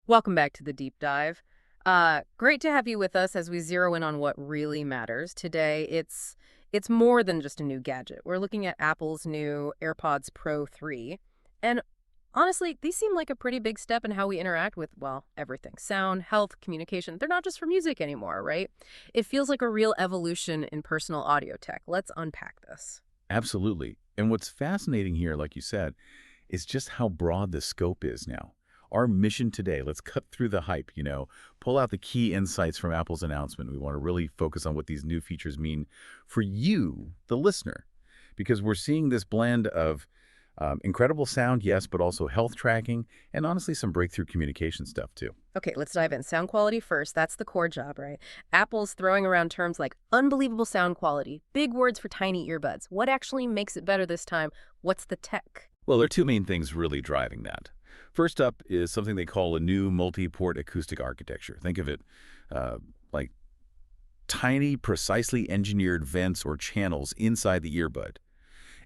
Welcome back to the deep dive. Great to have you with us as we zero in on what really matters. Today, it's more than just a new gadget. We're looking at Apple's new AirPods Pro 3. And honestly, these seem like a pretty big step in how we interact with, well, everything. Sound, health, communication. They're not just for music anymore, right? It feels like a real evolution in personal audio tech. Let's unpack this. Absolutely. And what's fascinating here, like you said, is just how broad the scope is now. Our mission today, let's cut through the hype, pull out the key insights from Apple's announcement. We want to really focus on what these new features mean for you, the listener, because we're seeing this blend of incredible sound, yes, but also health tracking and honestly some breakthrough communication stuff too. Okay, let's dive in. Sound quality first. That's the core job, right? Apple's throwing around terms like unbelievable sound quality, big words for tiny earbuds. What actually makes it better this time? What's the tech? Well, there are two main things really driving that. First up is something they call a new multi-port acoustic architecture. Think of it like tiny, precisely engineered vents or channels inside the earbud.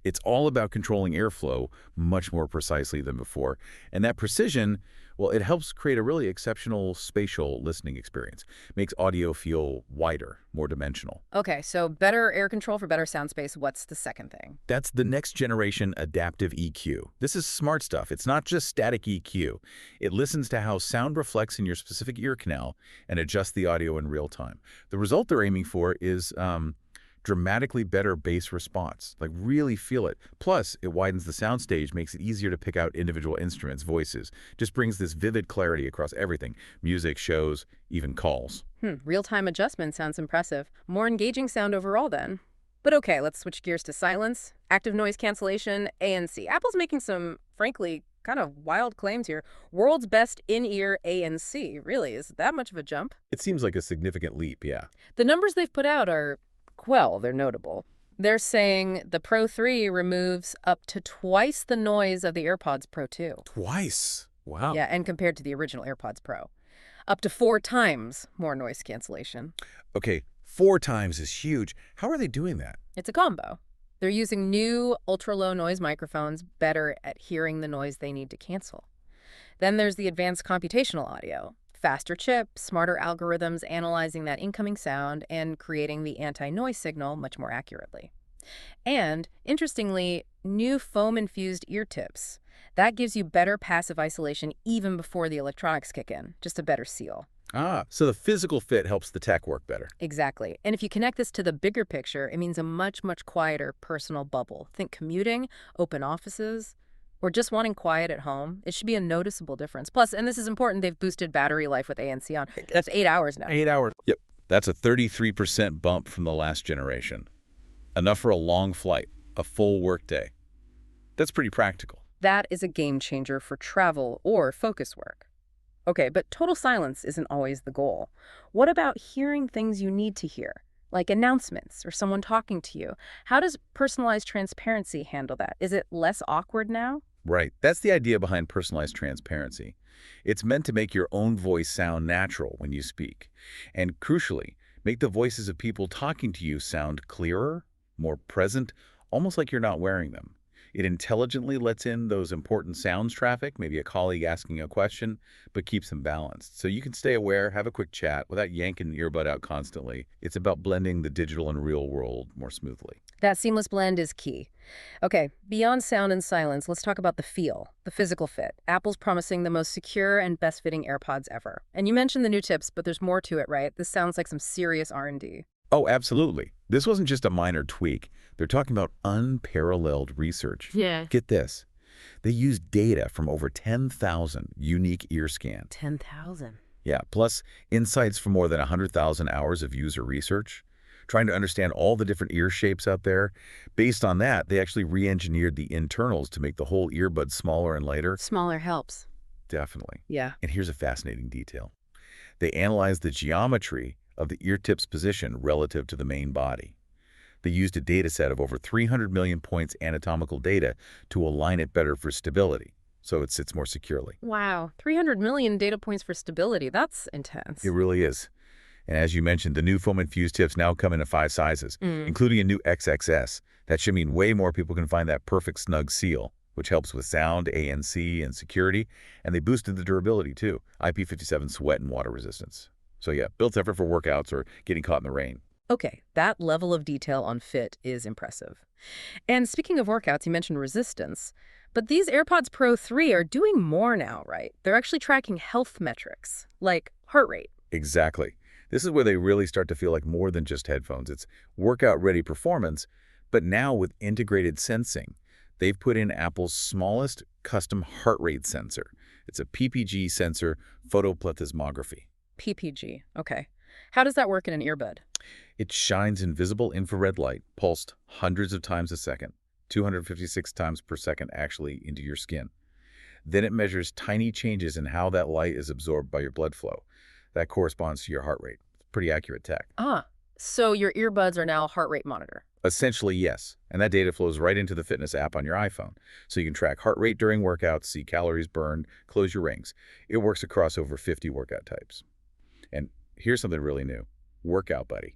It's all about controlling airflow much more precisely than before. And that precision, well, it helps create a really exceptional spatial listening experience. Makes audio feel wider, more dimensional. Okay, so better air control for better sound space. What's the second thing? That's the next generation adaptive EQ. This is smart stuff. It's not just static EQ. It listens to how sound reflects in your specific ear canal and adjusts the audio in real time. The result they're aiming for is dramatically better bass response. Like really feel it. Plus, it widens the soundstage, makes it easier to pick out individual instruments, voices. Just brings this vivid clarity across everything. Music, shows, even calls. Real-time adjustment sounds impressive. More engaging sound overall then. But okay, let's switch gears to silence. Active Noise Cancellation, ANC. Apple's making some, frankly, kind of wild claims here. World's best in-ear ANC. Really, is that much of a jump? It seems like a significant leap, yeah. The numbers they've put out are, well, they're notable. They're saying the Pro 3 removes up to twice the noise of the AirPods Pro 2. Twice? Wow. Yeah, and compared to the original AirPods Pro. Up to 4 times more noise cancellation. Okay, 4 times is huge. How are they doing that? It's a combo. They're using new ultra-low noise microphones, better at hearing the noise they need to cancel. Then there's the advanced computational audio. Faster chips, smarter algorithms analyzing that incoming sound and creating the anti-noise signal much more accurately. And, interestingly, new foam-infused ear tips. That gives you better passive isolation even before the electronics kick in, just a better seal. Ah, so the physical fit helps the tech work better. Exactly. And if you connect this to the bigger picture, it means a much, much quieter personal bubble. Think commuting, open offices, or just wanting quiet at home. It should be a noticeable difference. Plus, and this is important, they've boosted battery life with ANC on. That's 8 hours now. 8 hours. Yep. That's a 33% bump from the last generation. Enough for a long flight, a full workday. That's pretty practical. That is a game changer for travel or focus work. Okay, but total silence isn't always the goal. What about hearing things you need to hear, like announcements or someone talking to you? How does personalized transparency handle that? Is it less awkward now? Right. That's the idea behind personalized transparency. It's meant to make your own voice sound natural when you speak. And crucially, make the voices of people talking to you sound clearer, more present, almost like you're not wearing them. It intelligently lets in those important sounds traffic, maybe a colleague asking a question, but keeps them balanced. So you can stay aware, have a quick chat without yanking the earbud out constantly. It's about blending the digital and real world more smoothly. That seamless blend is key. Okay, beyond sound and silence, let's talk about the feel, the physical fit. Apple's promising the most secure and best-fitting AirPods ever. And you mentioned the new tips, but there's more to it, right? This sounds like some serious R&D. Oh, absolutely. This wasn't just a minor tweak. They're talking about unparalleled research. Yeah. Get this. They used data from over 10,000 unique ear scans. 10,000. Yeah, plus insights from more than 100,000 hours of user research, trying to understand all the different ear shapes out there. Based on that, they actually re-engineered the internals to make the whole earbud smaller and lighter. Smaller helps. Definitely. Yeah. And here's a fascinating detail. They analyzed the geometry of the ear tip's position relative to the main body. They used a data set of over 300 million points anatomical data to align it better for stability, so it sits more securely. Wow, 300 million data points for stability. That's intense. It really is. And as you mentioned, the new foam-infused tips now come in 5 sizes, including a new XXS. That should mean way more people can find that perfect snug seal. which helps with sound, ANC, and security, and they boosted the durability too, IP57 sweat and water resistance. So yeah, built effort for workouts or getting caught in the rain. Okay, that level of detail on fit is impressive. And speaking of workouts, you mentioned resistance. But these AirPods Pro 3 are doing more now, right? They're actually tracking health metrics, like heart rate. Exactly. This is where they really start to feel like more than just headphones. It's workout-ready performance, but now with integrated sensing. They've put in Apple's smallest custom heart rate sensor. It's a PPG sensor, photoplethysmography. PPG. Okay. How does that work in an earbud? It shines invisible infrared light, pulsed hundreds of times a second, 256 times per second actually, into your skin. Then it measures tiny changes in how that light is absorbed by your blood flow. That corresponds to your heart rate. It's pretty accurate tech. Ah, so your earbuds are now a heart rate monitor. Essentially, yes. And that data flows right into the fitness app on your iPhone. So you can track heart rate during workouts, see calories burned, close your rings. It works across over 50 workout types. And here's something really new. Workout Buddy.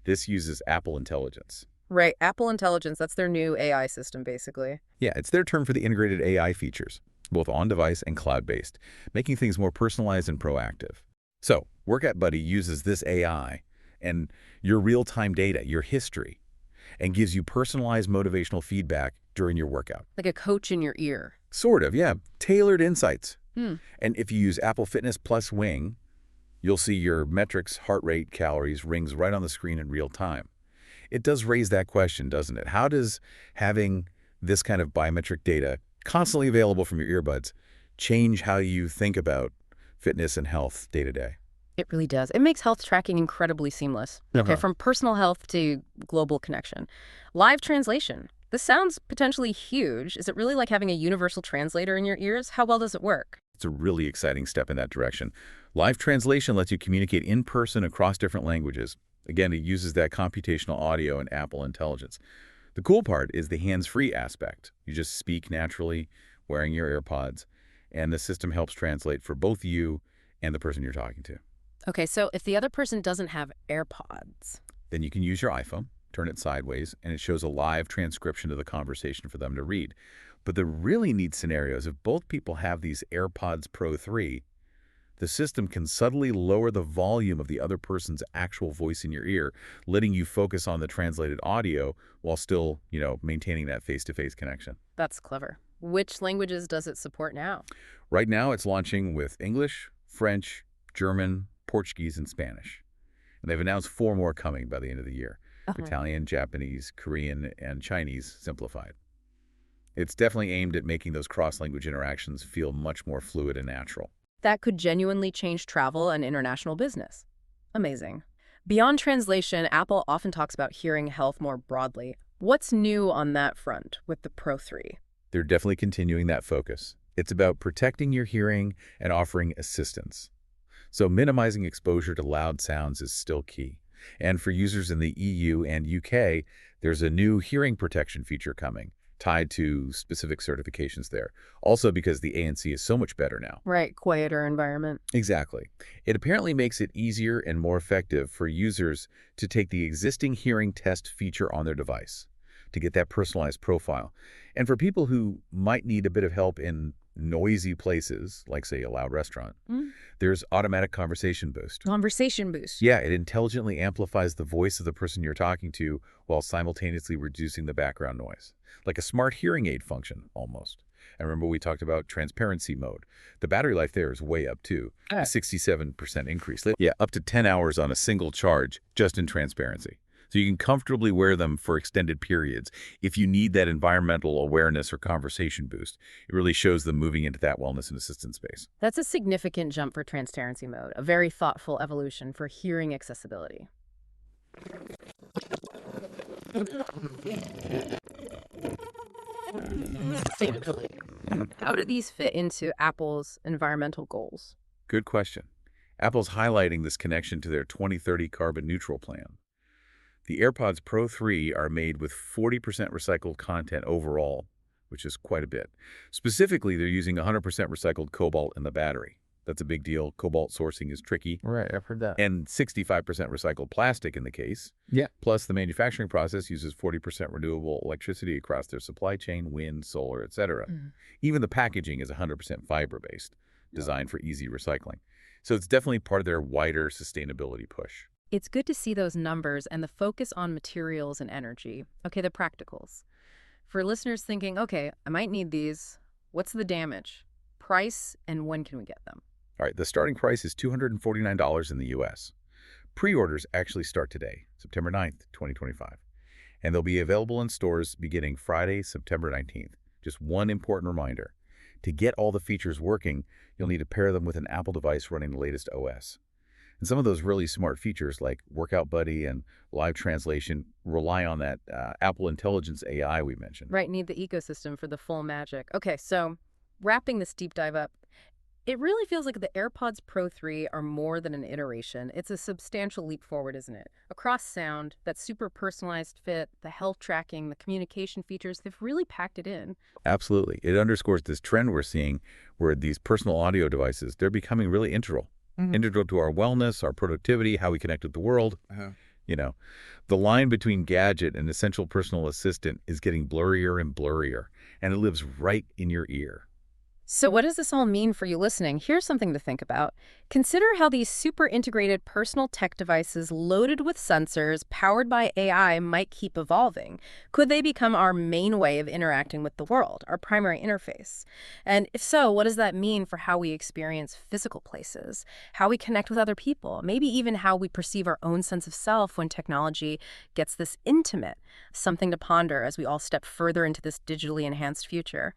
This uses Apple Intelligence. Right, Apple Intelligence, that's their new AI system, basically. Yeah, it's their term for the integrated AI features, both on-device and cloud-based, making things more personalized and proactive. So, Workout Buddy uses this AI and your real-time data, your history, and gives you personalized motivational feedback during your workout. Like a coach in your ear. Sort of, yeah. Tailored insights. Hmm. And if you use Apple Fitness Plus Wing, you'll see your metrics, heart rate, calories, rings right on the screen in real time. It does raise that question, doesn't it? How does having this kind of biometric data constantly available from your earbuds change how you think about fitness and health day to day? It really does. It makes health tracking incredibly seamless. Okay, from personal health to global connection. Live translation. This sounds potentially huge. Is it really like having a universal translator in your ears? How well does it work? It's a really exciting step in that direction. Live translation lets you communicate in person across different languages. Again, it uses that computational audio and Apple Intelligence. The cool part is the hands-free aspect. You just speak naturally, wearing your AirPods, and the system helps translate for both you and the person you're talking to. Okay, so if the other person doesn't have AirPods. Then you can use your iPhone, turn it sideways, and it shows a live transcription of the conversation for them to read. But the really neat scenario is if both people have these AirPods Pro 3, the system can subtly lower the volume of the other person's actual voice in your ear, letting you focus on the translated audio while still, maintaining that face-to-face connection. That's clever. Which languages does it support now? Right now, it's launching with English, French, German, Portuguese, and Spanish. And they've announced 4 more coming by the end of the year. Italian, Japanese, Korean, and Chinese simplified. It's definitely aimed at making those cross-language interactions feel much more fluid and natural. That could genuinely change travel and international business. Amazing. Beyond translation, Apple often talks about hearing health more broadly. What's new on that front with the Pro 3? They're definitely continuing that focus. It's about protecting your hearing and offering assistance. So minimizing exposure to loud sounds is still key. And for users in the EU and UK, there's a new hearing protection feature coming, tied to specific certifications there. Also because the ANC is so much better now. Right, quieter environment. Exactly. It apparently makes it easier and more effective for users to take the existing hearing test feature on their device to get that personalized profile. And for people who might need a bit of help in noisy places, like say a loud restaurant, there's automatic conversation boost. Conversation boost. Yeah, it intelligently amplifies the voice of the person you're talking to while simultaneously reducing the background noise. Like a smart hearing aid function, almost. And remember we talked about transparency mode. The battery life there is way up too, a 67% increase. Yeah, up to 10 hours on a single charge just in transparency. So you can comfortably wear them for extended periods. If you need that environmental awareness or conversation boost, it really shows them moving into that wellness and assistance space. That's a significant jump for transparency mode, a very thoughtful evolution for hearing accessibility. How do these fit into Apple's environmental goals? Good question. Apple's highlighting this connection to their 2030 carbon neutral plan. The AirPods Pro 3 are made with 40% recycled content overall, which is quite a bit. Specifically, they're using 100% recycled cobalt in the battery. That's a big deal. Cobalt sourcing is tricky. Right, I've heard that. And 65% recycled plastic in the case. Yeah. Plus, the manufacturing process uses 40% renewable electricity across their supply chain, wind, solar, etc. Mm. Even the packaging is 100% fiber-based, designed for easy recycling. So it's definitely part of their wider sustainability push. It's good to see those numbers and the focus on materials and energy. Okay, the practicals. For listeners thinking, okay, I might need these, what's the damage? Price, and when can we get them? All right, the starting price is $249 in the U.S. Pre-orders actually start today, September 9th, 2025, and they'll be available in stores beginning Friday, September 19th. Just one important reminder. To get all the features working, you'll need to pair them with an Apple device running the latest OS. And some of those really smart features like Workout Buddy and live translation rely on that Apple Intelligence AI we mentioned. Right, need the ecosystem for the full magic. Okay, so wrapping this deep dive up, it really feels like the AirPods Pro 3 are more than an iteration. It's a substantial leap forward, isn't it? Across sound, that super personalized fit, the health tracking, the communication features, they've really packed it in. Absolutely. It underscores this trend we're seeing where these personal audio devices, they're becoming really integral. Integral to our wellness, our productivity, how we connect with the world. You know, the line between gadget and essential personal assistant is getting blurrier and blurrier, and it lives right in your ear. So what does this all mean for you listening? Here's something to think about. Consider how these super integrated personal tech devices loaded with sensors, powered by AI, might keep evolving. Could they become our main way of interacting with the world, our primary interface? And if so, what does that mean for how we experience physical places, how we connect with other people, maybe even how we perceive our own sense of self when technology gets this intimate? Something to ponder as we all step further into this digitally enhanced future.